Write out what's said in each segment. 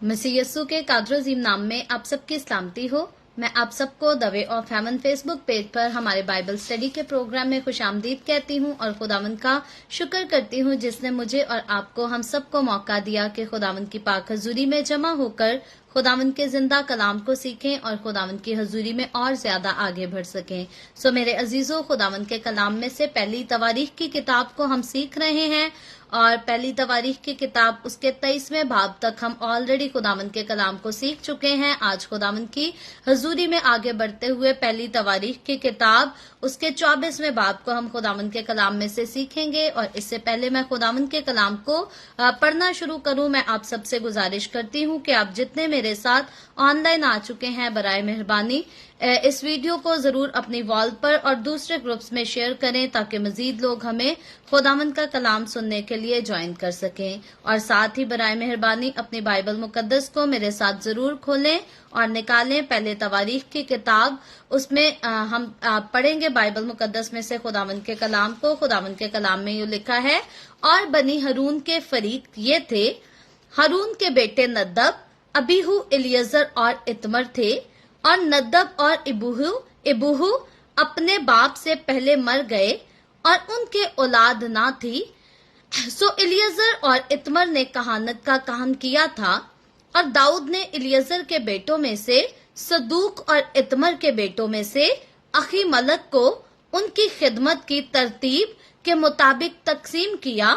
मसीह यस्सु के कादर अजीम नाम में आप सबकी सलामती हो। मैं आप सबको the way of haven Facebook page पर हमारे बाइबल स्टडी के प्रोग्राम में खुशामदीद कहती हूँ और खुदावंद का शुक्र करती हूँ जिसने मुझे और आपको हम सबको मौका दिया कि खुदावंद की पाक हजूरी में जमा होकर खुदावंद के जिंदा कलाम को सीखें और खुदावंद की हजूरी में और ज्यादा आगे बढ़ सकें। सो मेरे अजीजों, खुदावंद के कलाम में से पहली तवारीख की किताब को हम सीख रहे हैं और पहली तवारीख की किताब उसके 23वें बाब तक हम ऑलरेडी खुदावंद के कलाम को सीख चुके हैं। आज खुदावंद की हजूरी में आगे बढ़ते हुए पहली तवारीख की किताब उसके 24वें बाब को हम खुदावंद के कलाम में से सीखेंगे। और इससे पहले मैं खुदावंद के कलाम को पढ़ना शुरू करूं, मैं आप सबसे गुजारिश करती हूं कि आप जितने मेरे साथ ऑनलाइन आ चुके हैं, बराए मेहरबानी इस वीडियो को जरूर अपनी वॉल पर और दूसरे ग्रुप्स में शेयर करें ताकि मजीद लोग हमें खुदावंद का कलाम सुनने के लिए ज्वाइन कर सकें। और साथ ही बराए मेहरबानी अपनी बाइबल मुकद्दस को मेरे साथ जरूर खोलें और निकालें पहले तवारीख की किताब। उसमें हम पढ़ेंगे बाइबल मुकद्दस में से खुदावंद के कलाम को। खुदावंद के कलाम में ये लिखा है, और बनी हारून के फरीक ये थे, हारून के बेटे नदब, अबीहू, इलियजर और इतमर थे। और नदब और इबूहू अपने बाप से पहले मर गए और उनके औलाद ना थी। सो इलियजर और इतमर ने कहानत का काम किया था। और दाऊद ने इलियजर के बेटों में से सदूक और इतमर के बेटों में से अखी मलक को उनकी खिदमत की तरतीब के मुताबिक तकसीम किया।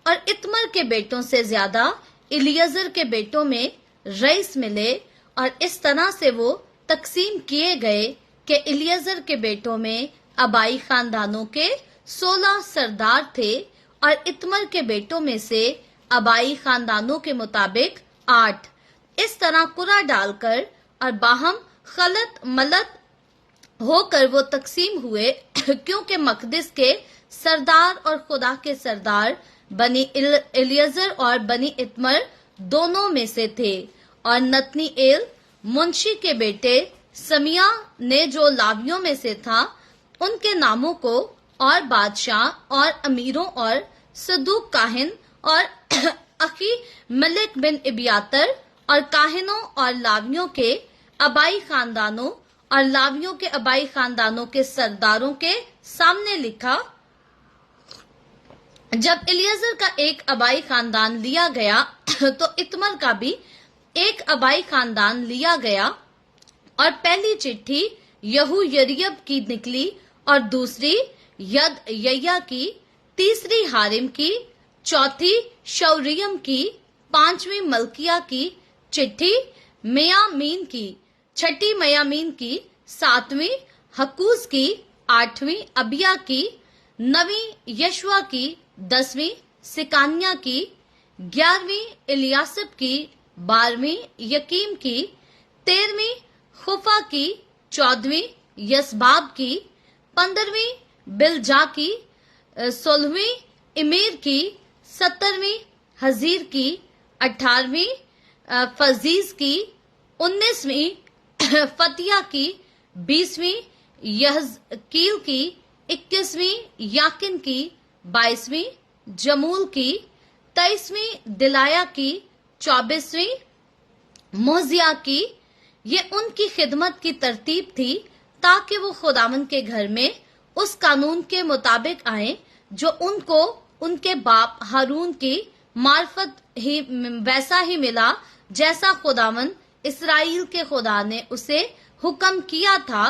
और इतमर के बेटों से ज्यादा इलियजर के बेटों में रईस मिले और इस तरह से वो तकसीम किए गए कि इलियजर के बेटों में अबाई खानदानों के 16 सरदार थे और इतमर के बेटों में से अबाई खानदानों के मुताबिक 8। इस तरह कुरा डालकर और बाहम खलत मलत होकर वो तकसीम हुए क्योंकि मकदिस के सरदार और खुदा के सरदार बनी इलियजर और बनी इतमर दोनों में से थे। और नतनीएल मुंशी के बेटे समिया ने जो लावियों में से था उनके नामों को और बादशाह और अमीरों और सदूक काहिन और अखी मलिक बिन इबियातर और काहिनों और लावियों के अबाई खानदानों और लावियों के अबाई खानदानों के सरदारों के सामने लिखा। जब इलियजर का एक अबाई खानदान लिया गया तो इतमर का भी एक अबाई खानदान लिया गया। और पहली चिट्ठी यहू यरीब की निकली और दूसरी यद यया की, तीसरी हारिम की, चौथी शौरियम की, पांचवी मलकिया की चिट्ठी मयामीन की, छठी मयामीन की, सातवीं हकूज की, आठवीं अबिया की, नवीं यशवा की, 10वीं सिकानिया की, 11वीं इलियासिब की, 12वीं यकीम की, 13वीं खुफा की, 14वीं यसबाब की, 15वीं बिलजा की, 16वीं इमीर की, 17वीं हजीर की, 18वीं फजीज की, 19वीं फतिया की, 20वीं यहकील की, 21वीं याकिन की, 22वीं जमूल की, 23वीं दिलाया की, 24वीं मोजिया की। ये उनकी खिदमत की तरतीब थी ताकि वो खुदावंद के घर में उस कानून के मुताबिक आए जो उनको उनके बाप हारून की मार्फत ही वैसा ही मिला जैसा खुदावंद इसराइल के खुदा ने उसे हुक्म किया था।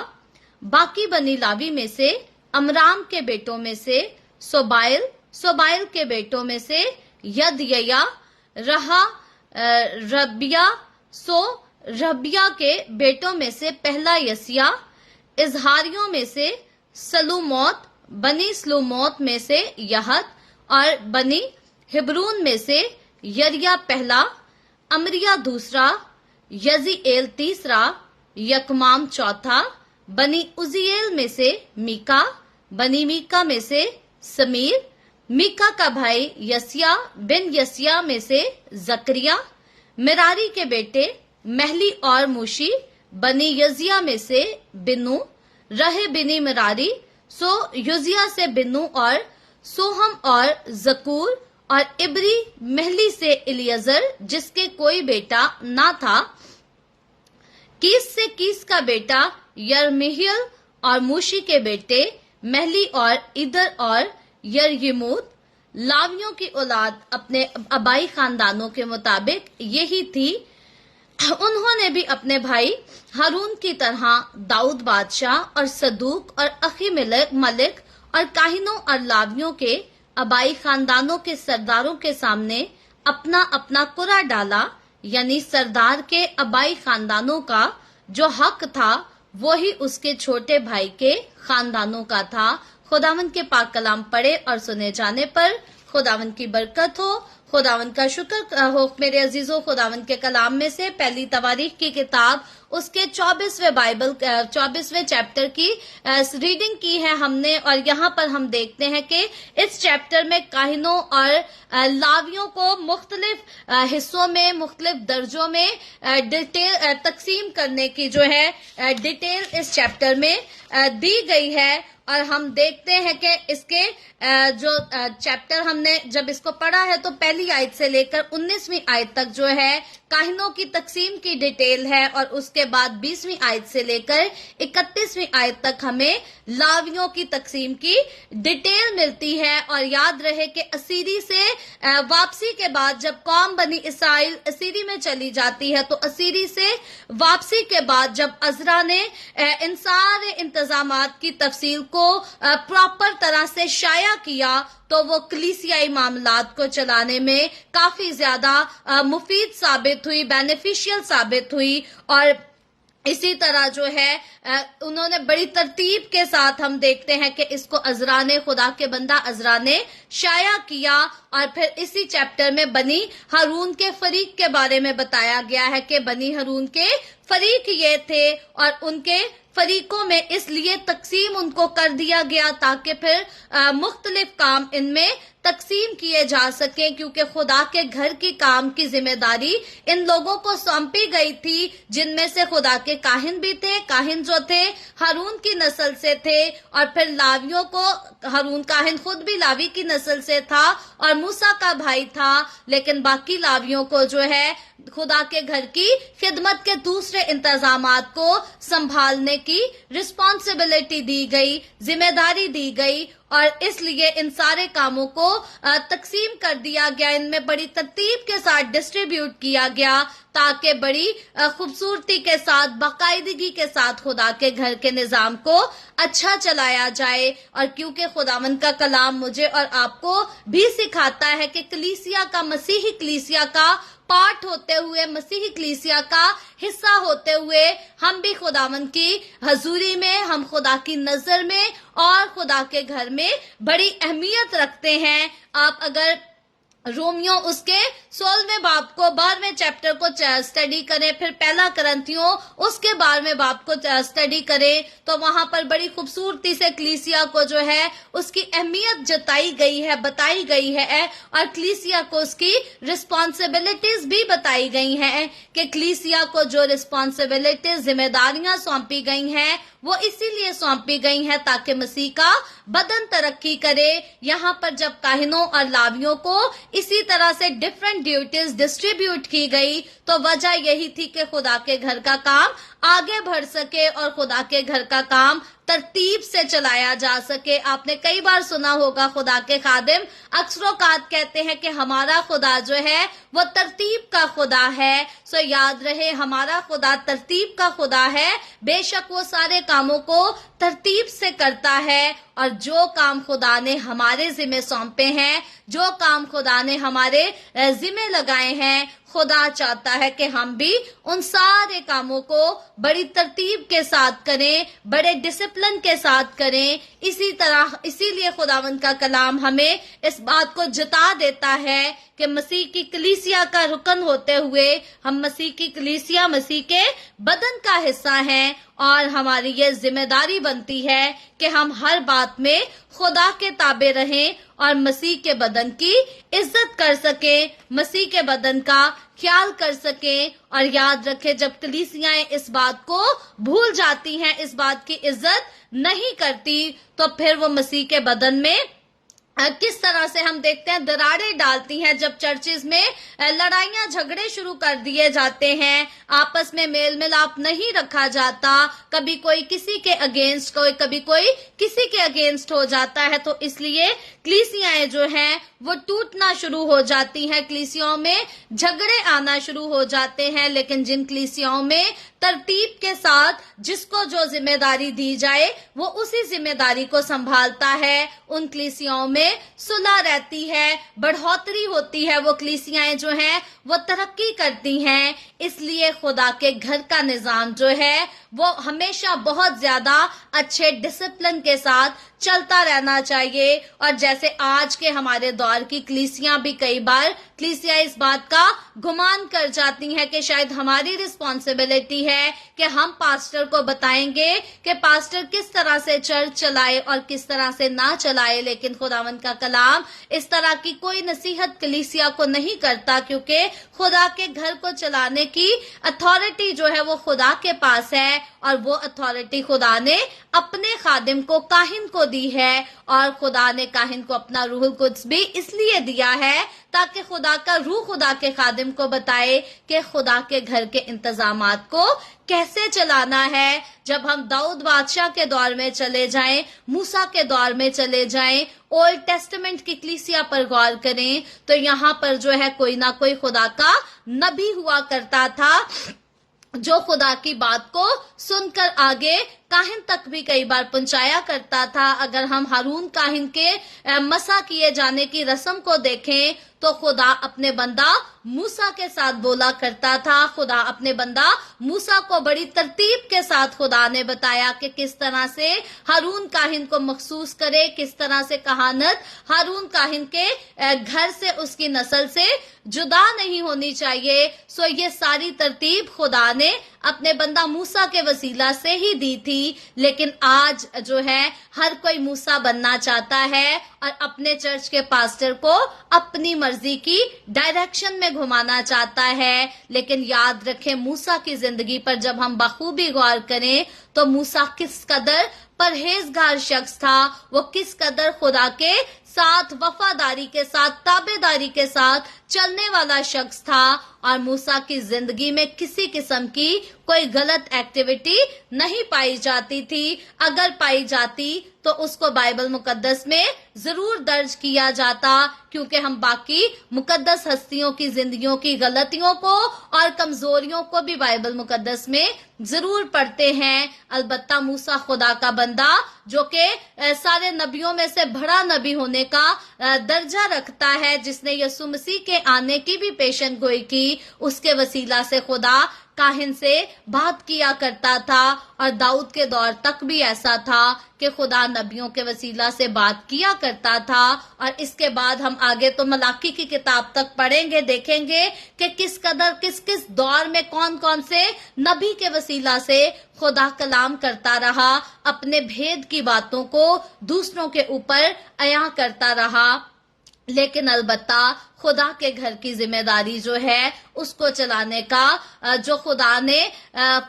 बाकी बनी लावी में से अमराम के बेटों में से सोबाइल के बेटों में से यदया रबिया, रबिया के बेटों में से पहला यसिया, इजहारियों में से सलूमोत, बनी सलूमोत में से यहत और बनी हिब्रून में से यरिया पहला, अमरिया दूसरा, यजीएल तीसरा, यकमाम चौथा, बनी उजिएल में से मीका, बनी मीका में से समीर, मीका का भाई यसिया बिन यसिया में से जकरिया, मिरारी के बेटे महली और मूशी, बनी यजिया में से बिन्नू, रहे बिनी मिरारी, सो युजिया से बिन्नू और सोहम और जकूर और इब्री महली से इलियजर जिसके कोई बेटा ना था, कीस से कीस का बेटा यरमीएल और मूशी के बेटे महली और इदर और यरयमूत। लावियों की औलाद अपने आबाई खानदानों के मुताबिक यही थी। उन्होंने भी अपने भाई हारून की तरह दाऊद बादशाह और सदूक और अखी मलिक और काहिनों और लावियों के आबाई खानदानों के सरदारों के सामने अपना अपना कुरा डाला, यानी सरदार के आबाई खानदानों का जो हक था वही उसके छोटे भाई के खानदानों का था। खुदावंद के पाक कलाम पढ़े और सुने जाने पर खुदावंद की बरकत हो, खुदावंद का शुक्र हो। मेरे अजीजों, खुदावंद के कलाम में से पहली तवारीख की किताब उसके 24वें चैप्टर की रीडिंग की है हमने, और यहाँ पर हम देखते हैं कि इस चैप्टर में काहिनों और लावियों को मुख्तलिफ हिस्सों में, मुख्तलिफ दर्जों में डिटेल तकसीम करने की जो है डिटेल इस चैप्टर में दी गई है। और हम देखते हैं कि इसके जो चैप्टर हमने जब इसको पढ़ा है तो पहली आयत से लेकर 19वीं आयत तक जो है काहिनों की तकसीम की डिटेल है, और उसके बाद 20वीं आयत से लेकर 31वीं आयत तक हमें लावियों की तकसीम की डिटेल मिलती है। और याद रहे कि असीरी से वापसी के बाद जब कौम बनी इसराइल असीरी में चली जाती है, तो असीरी से वापसी के बाद जब अज़रा ने इन सारे इंतजामात की तफसील को प्रॉपर तरह से शाया किया, तो वो कलीसियाई मामलात को चलाने में काफी ज्यादा मुफीद साबित हुई, बेनिफिशियल साबित हुई। और इसी तरह जो है उन्होंने बड़ी तरतीब के साथ, हम देखते हैं कि इसको अज़रा ने, खुदा के बंदा अज़रा ने शाया किया। और फिर इसी चैप्टर में बनी हारून के फरीक के बारे में बताया गया है कि बनी हारून के फरीक ये थे, और उनके फरीकों में इसलिए तकसीम उनको कर दिया गया ताकि फिर मुख्तलिफ काम इनमें तकसीम किए जा सके, क्योंकि खुदा के घर की काम की जिम्मेदारी इन लोगों को सौंपी गई थी, जिनमें से खुदा के काहिन भी थे। काहिन जो थे हारून की नस्ल से थे, और फिर लावियों को, हारून काहिन खुद भी लावी की नस्ल से था और मूसा का भाई था, लेकिन बाकी लावियों को जो है खुदा के घर की खिदमत के दूसरे इंतजामात को संभालने की रिस्पॉन्सिबिलिटी दी गई, जिम्मेदारी दी गई, और इसलिए इन सारे कामों को तकसीम कर दिया गया, इनमें बड़ी तरतीब के साथ डिस्ट्रीब्यूट किया गया, ताकि बड़ी खूबसूरती के साथ, बाकायदगी के साथ खुदा के घर के निजाम को अच्छा चलाया जाए। और क्योंकि खुदावंद का कलाम मुझे और आपको भी सिखाता है कि कलीसिया का, मसीही कलीसिया का पार्ट होते हुए, मसीही कलीसिया का हिस्सा होते हुए, हम भी खुदावंद की हजूरी में, हम खुदा की नजर में और खुदा के घर में बड़ी अहमियत रखते हैं। आप अगर रोमियो उसके 16वें बाब को, 12वें चैप्टर को स्टडी करें, फिर पहला करंथियों उसके 12वें बाब को स्टडी करें, तो वहां पर बड़ी खूबसूरती से कलीसिया को जो है उसकी अहमियत जताई गई है, बताई गई है, और कलीसिया को उसकी रिस्पॉन्सिबिलिटीज भी बताई गई हैं कि कलीसिया को जो रिस्पॉन्सिबिलिटीज, जिम्मेदारियां सौंपी गई हैं, वो इसीलिए सौंपी गई हैं ताकि मसीह का बदन तरक्की करे। यहाँ पर जब काहिनों और लावियों को इसी तरह से डिफरेंट ड्यूटीज डिस्ट्रीब्यूट की गई, तो वजह यही थी कि खुदा के घर का काम आगे बढ़ सके और खुदा के घर का काम तरतीब से चलाया जा सके। आपने कई बार सुना होगा खुदा के खादिम अक्सरोकात कहते हैं कि हमारा खुदा जो है वो तरतीब का खुदा है। सो याद रहे, हमारा खुदा तरतीब का खुदा है। बेशक वो सारे कामों को तरतीब से करता है, और जो काम खुदा ने हमारे जिम्मे सौंपे हैं, जो काम खुदा ने हमारे जिम्मे लगाए हैं, खुदा चाहता है कि हम भी उन सारे कामों को बड़ी तरतीब के साथ करें, बड़े डिसिप्लिन के साथ करें। इसीलिए खुदावंद का कलाम हमें इस बात को जता देता है कि मसीह की कलीसिया का रुकन होते हुए हम मसीह की कलीसिया, मसीह के बदन का हिस्सा हैं, और हमारी ये जिम्मेदारी बनती है कि हम हर बात में खुदा के ताबे रहें और मसीह के बदन की इज्जत कर सकें, मसीह के बदन का ख्याल कर सकें। और याद रखें, जब कलीसियाएं इस बात को भूल जाती हैं, इस बात की इज्जत नहीं करती, तो फिर वो मसीह के बदन में किस तरह से हम देखते हैं दरारें डालती हैं जब चर्चेज में लड़ाइयां झगड़े शुरू कर दिए जाते हैं, आपस में मेल मिलाप नहीं रखा जाता, कभी कोई किसी के अगेंस्ट कभी कोई किसी के अगेंस्ट हो जाता है। तो इसलिए कलीसियाएं जो हैं वो टूटना शुरू हो जाती हैं, कलीसियाओं में झगड़े आना शुरू हो जाते हैं। लेकिन जिन कलीसियाओं में तरतीब के साथ जिसको जो जिम्मेदारी दी जाए वो उसी जिम्मेदारी को संभालता है, उन कलीसियाओं में सुलह रहती है, बढ़ोतरी होती है, वो कलीसियाएं जो हैं वो तरक्की करती हैं। इसलिए खुदा के घर का निजाम जो है वो हमेशा बहुत ज्यादा अच्छे डिसिप्लिन के साथ चलता रहना चाहिए। और जैसे आज के हमारे दौर की कलीसियां भी कई बार कलीसियां इस बात का गुमान कर जाती हैं कि शायद हमारी रिस्पॉन्सिबिलिटी है कि हम पास्टर को बताएंगे कि पास्टर किस तरह से चर्च चलाए और किस तरह से ना चलाए। लेकिन खुदावंद का कलाम इस तरह की कोई नसीहत कलीसिया को नहीं करता, क्योंकि खुदा के घर को चलाने की अथॉरिटी जो है वो खुदा के पास है, और वो अथॉरिटी खुदा ने अपने खादिम को काहिन को दी है। और खुदा ने काहिन को अपना रूहुल कुद्स भी इसलिए दिया है ताकि खुदा का रूह खुदा के खादिम को बताए कि खुदा के घर के इंतजामात को कैसे चलाना है। जब हम दाऊद बादशाह के दौर में चले जाएं, मूसा के दौर में चले जाएं, ओल्ड टेस्टामेंट की कलीसिया पर गौर करें तो यहाँ पर जो है कोई ना कोई खुदा का नबी हुआ करता था जो खुदा की बात को सुनकर आगे काहिन तक भी कई बार पहुंचाया करता था। अगर हम हारून काहिन के मसा किए जाने की रस्म को देखें तो खुदा अपने बंदा मूसा के साथ बोला करता था। खुदा अपने बंदा मूसा को बड़ी तरतीब के साथ खुदा ने बताया कि किस तरह से हारून काहिन को मखसूस करे, किस तरह से कहानत हारून काहिन के घर से उसकी नस्ल से जुदा नहीं होनी चाहिए। सो ये सारी तरतीब खुदा ने अपने बंदा मूसा के वसीला से ही दी थी। लेकिन आज जो है हर कोई मूसा बनना चाहता है और अपने चर्च के पास्टर को अपनी मर्जी की डायरेक्शन में घुमाना चाहता है। लेकिन याद रखें, मूसा की जिंदगी पर जब हम बखूबी गौर करें तो मूसा किस कदर परहेजगार शख्स था, वो किस कदर खुदा के साथ वफादारी के साथ ताबेदारी के साथ चलने वाला शख्स था। और मूसा की जिंदगी में किसी किस्म की कोई गलत एक्टिविटी नहीं पाई जाती थी। अगर पाई जाती तो उसको बाइबल मुकद्दस में जरूर दर्ज किया जाता, क्योंकि हम बाकी मुकद्दस हस्तियों की जिंदगियों की गलतियों को और कमजोरियों को भी बाइबल मुकद्दस में जरूर पढ़ते हैं। अलबत्ता मूसा खुदा का बंदा जो कि सारे नबियों में से बड़ा नबी होने का दर्जा रखता है, जिसने यीशु मसीह के आने की भी पेशन गोई की, उसके वसीला से खुदा काहिन से बात किया करता था। और दाऊद के दौर तक भी ऐसा था कि खुदा नबियों के वसीला से बात किया करता था। और इसके बाद हम आगे तो मलाकी की किताब तक पढ़ेंगे, देखेंगे कि किस कदर किस किस दौर में कौन कौन से नबी के वसीला से खुदा कलाम करता रहा, अपने भेद की बातों को दूसरों के ऊपर अया करता रहा। लेकिन अलबत्ता खुदा के घर की जिम्मेदारी जो है उसको चलाने का जो खुदा ने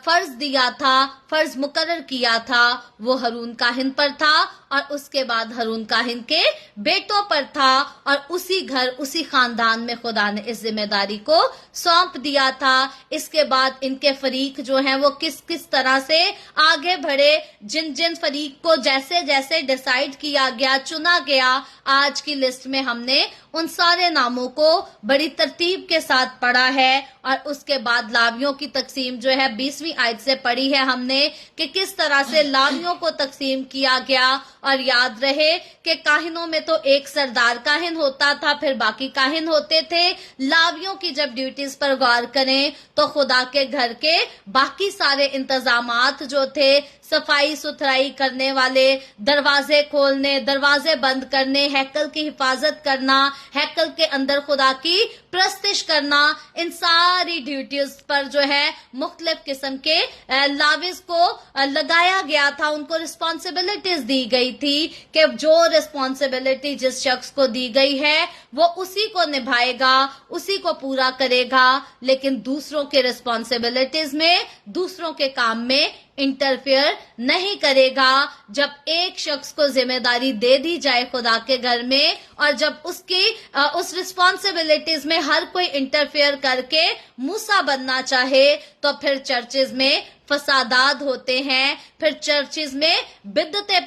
फर्ज दिया था, फर्ज मुकर्रर किया था, वो हारून काहिन पर था और उसके बाद हारून काहिन के बेटों पर था। और उसी घर उसी खानदान में खुदा ने इस जिम्मेदारी को सौंप दिया था। इसके बाद इनके फरीक जो हैं वो किस किस तरह से आगे बढ़े, जिन जिन फरीक को जैसे जैसे डिसाइड किया गया, चुना गया, आज की लिस्ट में हमने उन सारे नामों को बड़ी तरतीब के साथ पढ़ा है। और उसके बाद लावियों की तकसीम जो है 20वीं आयत से पढ़ी है हमने कि किस तरह से लावियों को तकसीम किया गया। और याद रहे कि काहिनों में तो एक सरदार काहिन होता था, फिर बाकी काहिन होते थे। लावियों की जब ड्यूटीज पर गौर करें तो खुदा के घर के बाकी सारे इंतजामात जो थे, सफाई सुथराई करने वाले, दरवाजे खोलने, दरवाजे बंद करने, हैकल की हिफाजत करना, हैकल के अंदर खुदा की प्रस्तिश करना, इन सारी ड्यूटीज पर जो है मुख्तलिफ किस्म के लाविज को लगाया गया था, उनको रिस्पॉन्सिबिलिटीज दी गई थी कि जो रिस्पॉन्सिबिलिटी जिस शख्स को दी गई है वो उसी को निभाएगा, उसी को पूरा करेगा, लेकिन दूसरों के रिस्पॉन्सिबिलिटीज में, दूसरों के काम में इंटरफेयर नहीं करेगा। जब एक शख्स को जिम्मेदारी दे दी जाए खुदा के घर में, और जब उसकी उस रिस्पॉन्सिबिलिटीज में हर कोई इंटरफेयर करके मूसा बनना चाहे, तो फिर चर्चेज में फसादात होते हैं, फिर चर्चेज में बिदअतें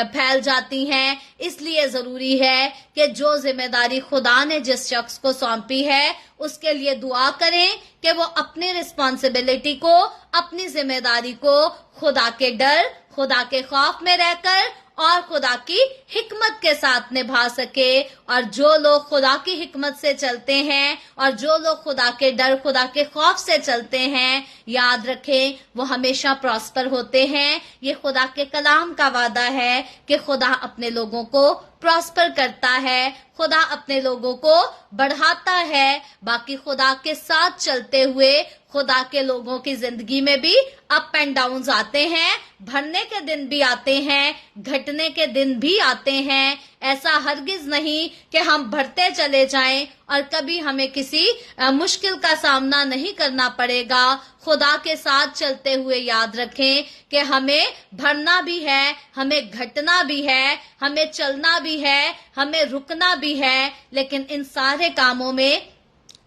फैल जाती हैं। इसलिए जरूरी है कि जो जिम्मेदारी खुदा ने जिस शख्स को सौंपी है उसके लिए दुआ करें कि वो अपनी रिस्पॉन्सिबिलिटी को, अपनी जिम्मेदारी को खुदा के डर, खुदा के खौफ में रहकर और खुदा की हिकमत के साथ निभा सके। और जो लोग खुदा की हिकमत से चलते हैं और जो लोग खुदा के डर, खुदा के खौफ से चलते हैं, याद रखें वो हमेशा प्रॉस्पर होते हैं। ये खुदा के कलाम का वादा है कि खुदा अपने लोगों को प्रॉस्पर करता है, खुदा अपने लोगों को बढ़ाता है। बाकी खुदा के साथ चलते हुए खुदा के लोगों की जिंदगी में भी अप एंड डाउन्स आते हैं, भरने के दिन भी आते हैं, घटने के दिन भी आते हैं। ऐसा हरगिज नहीं कि हम भरते चले जाएं और कभी हमें किसी मुश्किल का सामना नहीं करना पड़ेगा। खुदा के साथ चलते हुए याद रखें कि हमें भरना भी है, हमें घटना भी है, हमें चलना भी है, हमें रुकना भी है, लेकिन इन सारे कामों में,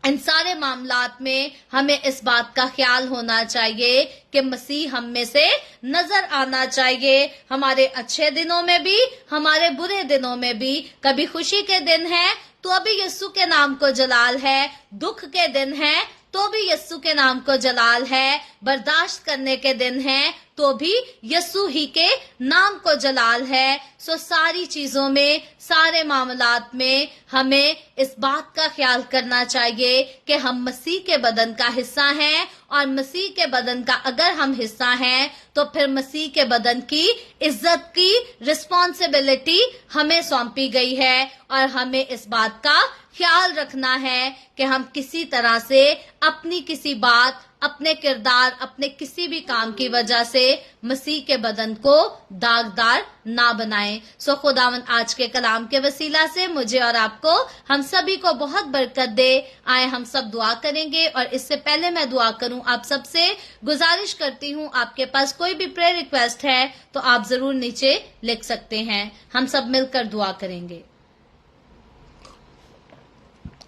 इन सारे मामलात में हमें इस बात का ख्याल होना चाहिए कि मसीह हम में से नजर आना चाहिए। हमारे अच्छे दिनों में भी, हमारे बुरे दिनों में भी। कभी खुशी के दिन है तो अभी यीशु के नाम को जलाल है, दुख के दिन है तो भी यीशु के नाम को जलाल है, बर्दाश्त करने के दिन है तो भी यीशु ही के नाम को जलाल है। सो सारी चीजों में, सारे मामलात में हमें इस बात का ख्याल करना चाहिए कि हम मसीह के बदन का हिस्सा हैं, और मसीह के बदन का अगर हम हिस्सा हैं तो फिर मसीह के बदन की इज्जत की रिस्पॉन्सिबिलिटी हमें सौंपी गई है, और हमें इस बात का ख्याल रखना है कि हम किसी तरह से अपनी किसी बात, अपने किरदार, अपने किसी भी काम की वजह से मसीह के बदन को दागदार ना बनाएं। सो खुदावन आज के कलाम के वसीला से मुझे और आपको, हम सभी को बहुत बरकत दे। आए हम सब दुआ करेंगे, और इससे पहले मैं दुआ करूं आप सबसे गुजारिश करती हूं, आपके पास कोई भी प्रेयर रिक्वेस्ट है तो आप जरूर नीचे लिख सकते हैं। हम सब मिलकर दुआ करेंगे।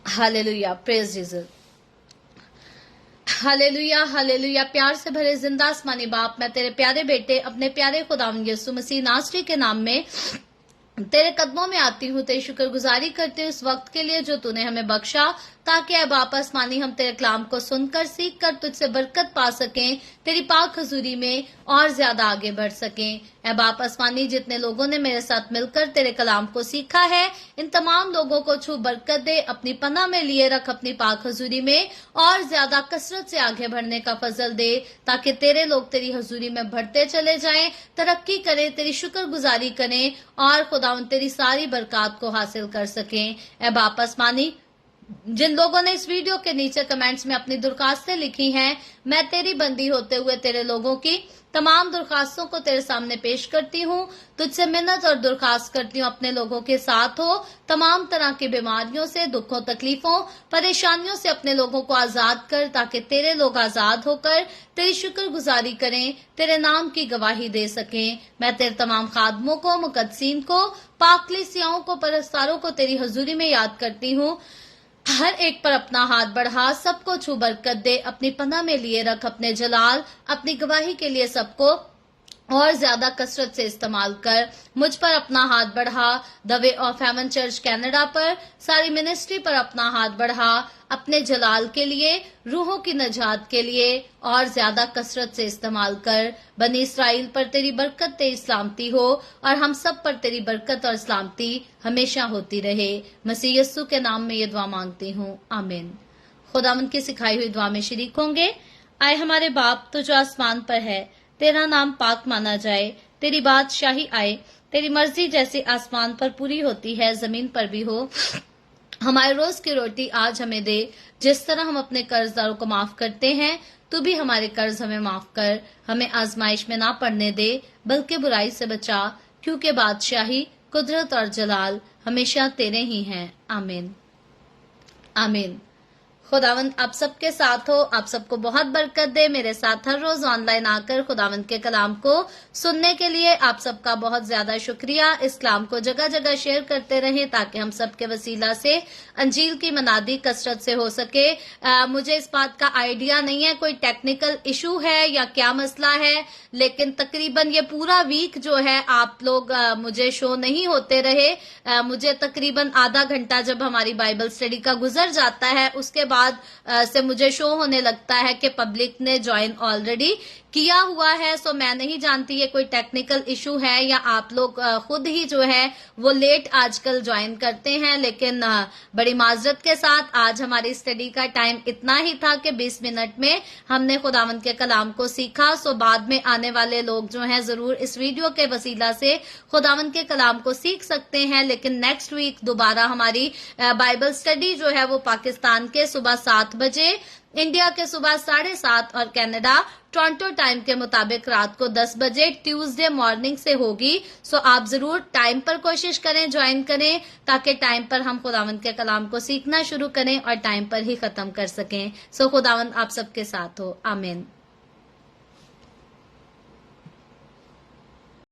Hallelujah, praise Jesus. Hallelujah, hallelujah. प्यार से भरे जिंदा आसमानी बाप, मैं तेरे प्यारे बेटे, अपने प्यारे खुदावंद यीशु मसीह नासरी के नाम में तेरे कदमों में आती हूँ, तेरी शुक्रगुजारी करते हुए इस वक्त के लिए जो तूने हमें बख्शा, ताकि अब आपस मानी हम तेरे कलाम को सुनकर, सीख कर तुझसे बरकत पा सकें, तेरी पाक हजूरी में और ज्यादा आगे बढ़ सकें। अब आपस मानी जितने लोगों ने मेरे साथ मिलकर तेरे कलाम को सीखा है, इन तमाम लोगों को छू बरकत दे, अपनी पनाह में लिए रख, अपनी पाक हजूरी में और ज्यादा कसरत से आगे बढ़ने का फजल दे, ताकि तेरे लोग तेरी हजूरी में बढ़ते चले जाएं, तरक्की करें, तेरी शुक्रगुजारी करें और खुदावंद तेरी सारी बरकत को हासिल कर सकें। अब आपस मानी जिन लोगों ने इस वीडियो के नीचे कमेंट्स में अपनी दरखास्तें लिखी हैं, मैं तेरी बंदी होते हुए तेरे लोगों की तमाम दरखास्तों को तेरे सामने पेश करती हूँ। तुझसे मिन्नत और दरखास्त करती हूँ, अपने लोगों के साथ हो, तमाम तरह की बीमारियों से, दुखों, तकलीफों, परेशानियों से अपने लोगों को आजाद कर, ताकि तेरे लोग आजाद होकर तेरी शुक्रगुजारी करें, तेरे नाम की गवाही दे सकें। मैं तेरे तमाम खादमों को, मुकद्दसीन को, पाकलीसियाओं को, परस्तारों को तेरी हजूरी में याद करती हूँ। हर एक पर अपना हाथ बढ़ा, सबको छू बरकत दे, अपनी पनाह में लिए रख, अपने जलाल, अपनी गवाही के लिए सबको और ज्यादा कसरत से इस्तेमाल कर। मुझ पर अपना हाथ बढ़ा, the way of haven church Canada पर, सारी मिनिस्ट्री पर अपना हाथ बढ़ा, अपने जलाल के लिए, रूहों की नजात के लिए और ज्यादा कसरत से इस्तेमाल कर। बनी इसराइल पर तेरी बरकत, तेरी सलामती हो, और हम सब पर तेरी बरकत और सलामती हमेशा होती रहे। मसीह यीशु के नाम में ये दुआ मांगती हूँ, आमीन। खुदावंद की सिखाई हुई दुआ में शरीक होंगे। आए हमारे बाप, तू जो आसमान पर है, तेरा नाम पाक माना जाए, तेरी बादशाही आए, तेरी मर्जी जैसे आसमान पर पूरी होती है जमीन पर भी हो। हमारे रोज की रोटी आज हमें दे, जिस तरह हम अपने कर्जदारों को माफ करते हैं तू भी हमारे कर्ज हमें माफ कर, हमें आजमाइश में ना पड़ने दे बल्कि बुराई से बचा, क्योंकि बादशाही, कुदरत और जलाल हमेशा तेरे ही हैं। आमीन आमीन। खुदावंद आप सबके साथ हो, आप सबको बहुत बरकत दे। मेरे साथ हर रोज ऑनलाइन आकर खुदावंद के कलाम को सुनने के लिए आप सबका बहुत ज्यादा शुक्रिया। इस कलाम को जगह जगह शेयर करते रहें ताकि हम सबके वसीला से अंजील की मनादी कसरत से हो सके। मुझे इस बात का आइडिया नहीं है कोई टेक्निकल इशू है या क्या मसला है, लेकिन तकरीबन ये पूरा वीक जो है आप लोग मुझे शो नहीं होते रहे। मुझे तकरीबन आधा घंटा जब हमारी बाइबल स्टडी का गुजर जाता है उसके बाद से मुझे शो होने लगता है कि पब्लिक ने ज्वाइन ऑलरेडी किया हुआ है। सो मैं नहीं जानती ये कोई टेक्निकल इशू है या आप लोग खुद ही जो है वो लेट आजकल ज्वाइन करते हैं, लेकिन बड़ी माजरत के साथ आज हमारी स्टडी का टाइम इतना ही था कि 20 मिनट में हमने खुदावंद के कलाम को सीखा। सो बाद में आने वाले लोग जो हैं जरूर इस वीडियो के वसीला से खुदावंद के कलाम को सीख सकते हैं, लेकिन नेक्स्ट वीक दोबारा हमारी बाइबल स्टडी जो है वो पाकिस्तान के सुबह 7 बजे, इंडिया के सुबह 7:30 और कनाडा टोरंटो टाइम के मुताबिक रात को 10 बजे ट्यूसडे मॉर्निंग से होगी। सो आप जरूर टाइम पर कोशिश करें, ज्वाइन करें, ताकि टाइम पर हम खुदावंद के कलाम को सीखना शुरू करें और टाइम पर ही खत्म कर सकें। सो खुदावंद आप सबके साथ हो। आमीन।